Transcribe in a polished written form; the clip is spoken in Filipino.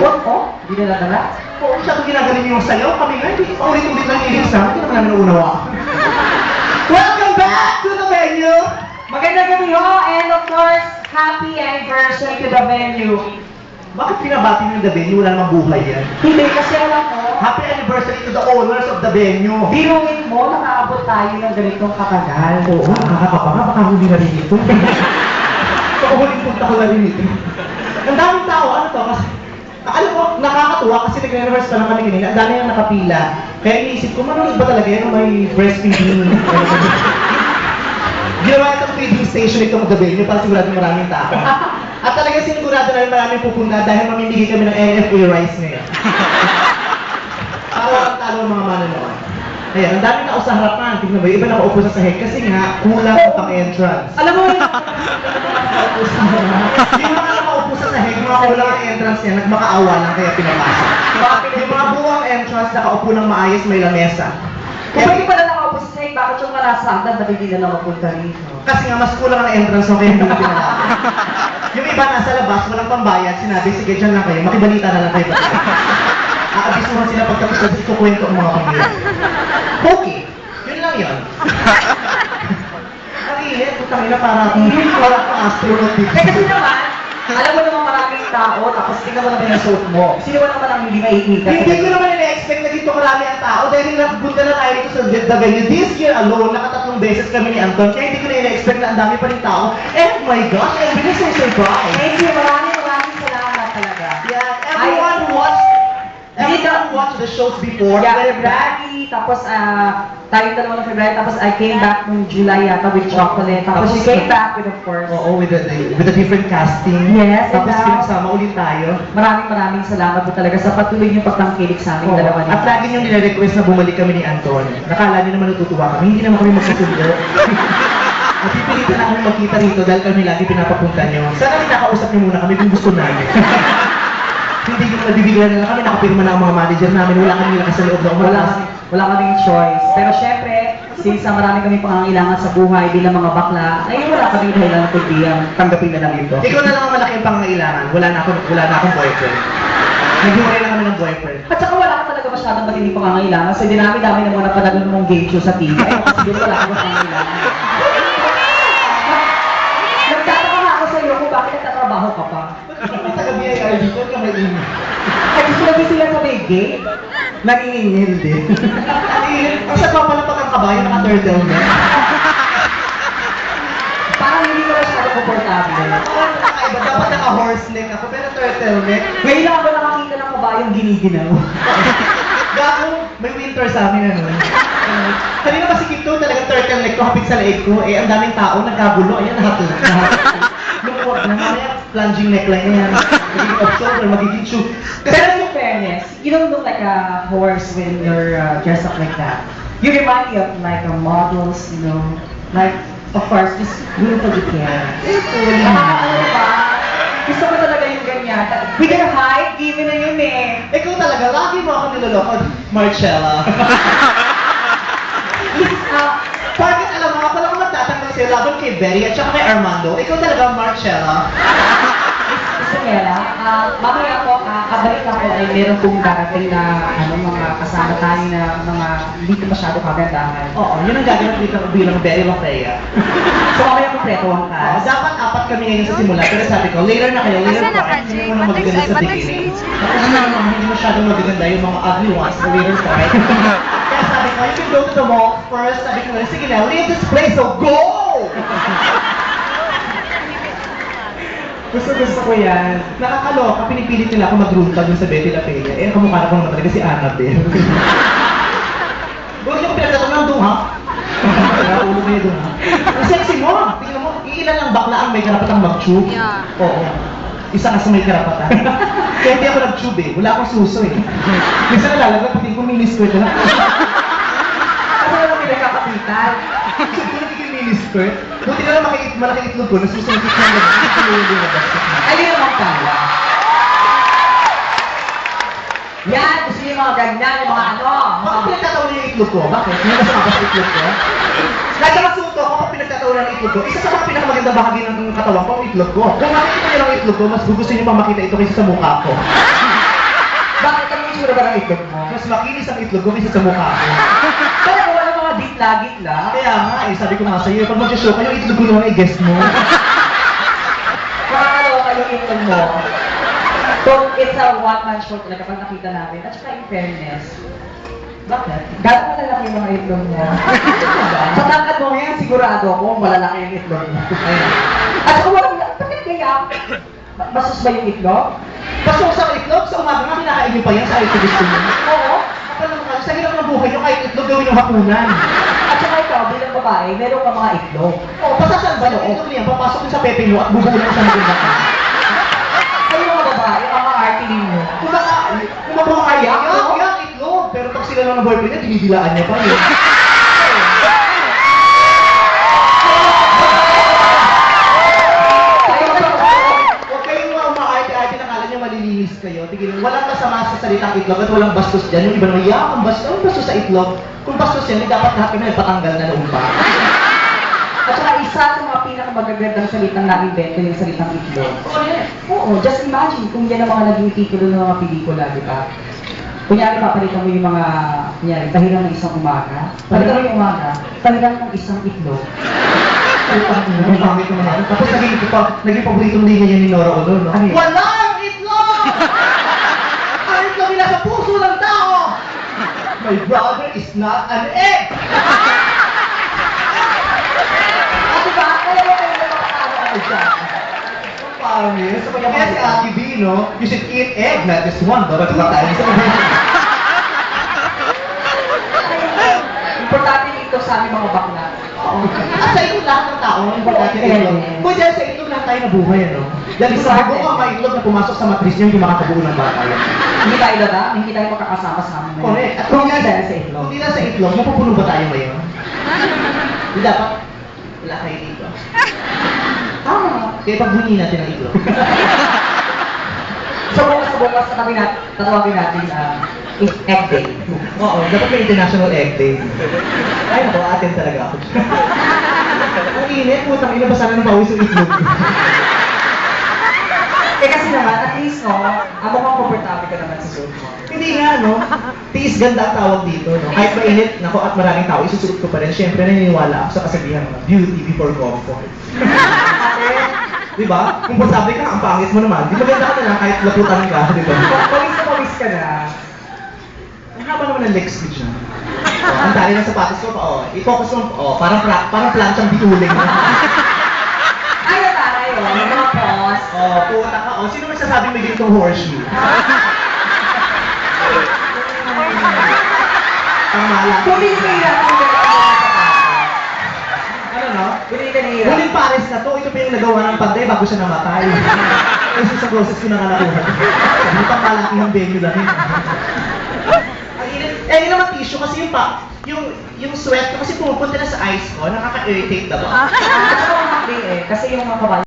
What? Oh? Hindi na nadala? Oo, siya ito ginagaling yung sayaw. Kami nga, hindi paulit-ulit lang ilig sa amin. Hindi naman namin naunawa. Welcome back to the venue! Magandang gabi ho, and of course, happy anniversary to the venue. Bakit pinabati niyo yung the venue? Wala namang buhay yan. Hindi, kasi alam ko, Happy anniversary to the owners of the venue. biruin mo, nakaabot tayo ng ganitong katagal. Oo, nakakapa nga. Baka huli na rin ito. Baka huling punta ko na rin ito. Ang daming tao, ano to? Kasi, alam ko, nakakatuwa kasi nag-rehearse pa lang kami kanina. Ang dami nang nakapila. Kaya iniisip ko, manonood ba talaga yan o may breastfeeding? Ginawa itong feeding station itong the venue para sigurado maraming tao. At talaga sinigurado namin maraming pupunta dahil mamimigay kami ng NFA rice ngayon. Para walang talo ang mga manonood. Ayan, ang daming tao sa harapan. Tignan mo, yung iba nakaupo sa sahig kasi nga, kulang ang pang-entrance. Alam mo yun, Yung mga nakaupo sa sahig, mga kulang ang entrance niya, nagmakaawa lang kaya pinapasok. Yung mga buwang entrance, nakaupo ng maayos, may lamesa. kung pwede pala nakaupo sa sahig, bakit yung nasa hagdan, ba't hindi na lang mapunta rito? Kasi nga, mas kulang ang entrance ng kaya hindi na pinalapit. Yung iba nasa labas, walang pambayad, sinabi, sige, dyan lang kayo, makibalita na lang kayo. Aabisuhan sila pagkatapos na ikukwento ang mga pamilya. Okay, yun lang yun. Ang init, putang ina para akong astronaut dito. Kasi naman, alam mo naman maraming tao, tapos tingnan mo naman yung suot mo. Sino naman ang hindi maiikita? Hindi ko naman na-expect na dito karami ang tao dahil nagpunta na tayo dito sa the venue. This year alone, nakatatlong beses kami ni Anton, kaya hindi ko na-expect na ang dami pa rin tao. And oh my gosh, I'm really so surprised. Thank you, maraming salamat talaga. Yeah, everyone who watched the shows before. Yeah, They're back. February, tapos tayo dalawa ng February, tapos I came back noong July yata with chocolate. Tapos you came back with, of course. Oo, with the different casting. Yes, Tapos and pinagsama ulit tayo. maraming salamat po talaga sa patuloy niyong pagtangkilik sa aming dalawa ni At lagi niyong nire-request na bumalik kami ni Anton. Nakala niyo naman natutuwa kami. Hindi naman kami magsusundo. At pipilitan na kami magkita rito dahil kami lagi pinapapunta niyo. Sana kinakausap niyo muna kami kung gusto namin. Hindi ko nabibigyan na kami, nakapirma na ang mga manager namin. Wala kami lakas sa loob na umalas. Wala kaming choice. Pero syempre, since marami kami pangangailangan sa buhay bilang mga bakla, ay wala kaming dahilan kundi tanggapin na lang ito. Ikaw na lang ang malaking pangangailangan. Wala na akong boyfriend. Naghiwalay na kami ng boyfriend. At saka wala ka talaga masyadong matinding pangangailangan kasi dinami-dami ng mga napanalo ng mong game show sa TV. Ay, siguro wala ka pangangailangan. Nagtataka nga ako sa iyo kung bakit nagtatrabaho ka pa. Sa gabi ay dito ka may ino. Ay, gusto namin sila sa may gate. Nangingingil din. Ang sa papa ng pagkakabayo, naka-turtle na. Parang hindi ko masyadong komportable. Nakaiba, dapat naka-horse neck ako, pero turtleneck. Ngayon lang ako nakakita ng kabayong giniginaw. Gago, may winter sa amin ano. Kanina kasi kito talagang turtleneck ko, hapit sa leeg ko. Eh, ang daming tao, nagkagulo. Ayan, nahatid. Lumuwag na mamaya, plunging neckline yan. Magiging off-shoulder, magiging shoe. Pero in fairness, you don't look like a horse when you're dressed up like that. You remind me of like models, you know, like, of course, just beautiful detail. Ano ba? Gusto ko talaga yung ganyan. With your height, given na yun eh. Ikaw talaga, lagi mo ako niloloko, Marcella. Bakit alam mo, ako lang magtatanggol sa'yo laban kay Berry at saka kay Armando. Ikaw talaga, Marcella. Gusto nila, mamaya ako, kabalik ako ay meron pong darating na mga kasama tayo na mga hindi ko masyado kagandahan. Oo, yun ang gaganap dito bilang Berry Lafrea. So mamaya kompleto ang cast. Dapat apat kami ngayon sa simula, pero sabi ko, later na kayo, later part, hindi mo na magaganda sa beginning. Tapos naman, hindi masyadong magaganda yung mga ugly ones sa later part. Kaya sabi ko, you can go to the mall first. Sabi ko, sige na, leave this place, so go! Gusto ko yan. Nakakaloka, pinipilit nila ako mag-room pa dun sa Betty La Fea. Eh, kamukha na ko naman talaga si Annabelle. Huwag niyo ko pinagtatanong doon, ha? Ulo kayo doon, ha? Ang sexy mo! Tingnan mo, iilan lang bakla ang may karapatang mag-tube? Yeah. Oo. Isa ka sa may karapatan. Kaya hindi ako nag-tube eh. Wala akong suso eh. Minsan nalalagay, pati ko miniskirt na. Kasi naman pinagkakapitan. Siguro nagiging miniskirt. Buti na lang malaki itlog ko, nasusunod ko ng gano'n. Ayun naman pala. Yan, gusto niyo yung mga ganyan, yung mga ano. Bakit pinagtataon niyo yung itlog ko? Bakit? Hindi ba sa itlog ko? Kahit nakasuto ako, kapag pinagtataon ng itlog ko, isa sa mga pinakamagandang bahagi ng katawan ko ang itlog ko. Kung makikita niyo lang ang itlog ko, mas gusto niyo pang makita ito kaysa sa mukha ko. itsura ba ng itlog mo? Mas makinis ang itlog ko kaysa sa mukha ko. Kaya wala mga gitla-gitla. Kaya nga, sabi ko nga sa'yo, pag mag-show kayo, itlog ko naman i-guess mo. Makakalawa yung itlog mo. So, it's a one-man show talaga pag nakita namin. At saka in fairness, bakit? Gano'n malalaki yung mga itlog mo? Sa tangkad mo ngayon, sigurado ako malalaki yung itlog mo. Ayun. At saka walang, bakit kaya? Basos ba yung itlog? Basta sa itlog, sa umaga nga, kinakain niyo pa yan sa ito gusto niyo. Oo. Kapag naman kayo, sa hirap ng buhay niyo, kahit itlog gawin yung hapunan. At saka ikaw, bilang babae, meron ka mga itlog. Oo, pasasan ba yung itlog niya? Papasok niyo sa pepe mo at bubulan sa maganda ka. Kayo mga babae, ang mga arte ninyo. Kumakayak, yak, itlog. Pero pag sila lang ng boyfriend niya, dinidilaan niya pa yun. Huwag kayong mga umaarte-arte na kala niyo malilinis kayo. Tignan, walang masama sa salitang itlog at walang bastos dyan. Yung iba naman, ang bastos sa itlog. Kung bastos yan, dapat lahat kami nagpatanggal na noong pa. At saka isa sa mga pinakamagagandang salitang na-invento yung salitang itlog. Oo, just imagine kung yan ang mga naging titulo ng mga pelikula, di ba? Kunyari, papalitan mo yung mga, kunyari, tahiran ng isang umaga. Palitan mo yung umaga, tahiran ng isang itlog. Ang pangit naman natin. Tapos naging paboritong linya niya ni Nora Honor, no? Ano yun? Walang itlog! Ang itlog nila sa puso ng tao! My brother is not an egg! At diba, kaya mo kayo nakakaawa dyan. Parang yun. Kaya si Ate B, no? You should eat egg, not just one. Dapat ba tayo sa Importante dito sa aming mga bakla. Oo. At sa itlog lahat ng tao, importante yung itlog. Kung dyan sa itlog lahat tayo nabuhay, ano? Dahil kung nabuo ang mga itlog na pumasok sa matris niyo, hindi makakabuo ng bata yun. Hindi tayo lada, hindi tayo makakasama sa amin. Correct. At Kung kung hindi dahil dahil sa itlog. Kung di lang sa itlog, mapupuno ba tayo ngayon? Di dapat, wala kayo dito. Tama. Kaya pagbunyi natin ang itlog. Sa bukas, tatawagin natin egg day. Oo, dapat may International Egg Day. Ay, ako, atin talaga ako. Ang init, putang ina, basa na ng pawis yung itlog. Kasi naman, at least, no, mukhang komportable ka naman sa suot mo. Hindi nga, no? Tiis ganda ang tawag dito, no? Kahit mainit, nako, at maraming tao, isusuot ko pa rin. Siyempre, naniniwala ako sa kasabihan mo, beauty before comfort. Di ba? Komportable ka, ang pangit mo naman. Di maganda ka na lang kahit laputan ka, di ba? Pawis ka na. Ang haba naman ng legs ko dyan. Ang dali ng sapatos ko pa, i-focus mo, parang planchang bituling. Ay, natara yun. Yung mga pause. Puta ka, sino magsasabi may ganitong horseshoe? Tama lang. Kung hindi ka hirap, kung hindi ka Ano, no? Hindi ka nahihirap. Huling pares na to, ito pa yung nagawa ng panday bago siya namatay. Kasi sa process ko nakalakuha. Hindi pang malakihang venue lang yun. Ang init. Yun naman tissue kasi yung sweat ko kasi pumupunta na sa eyes ko, nakaka-irritate diba? At saka makakdi kasi yung mga kabayo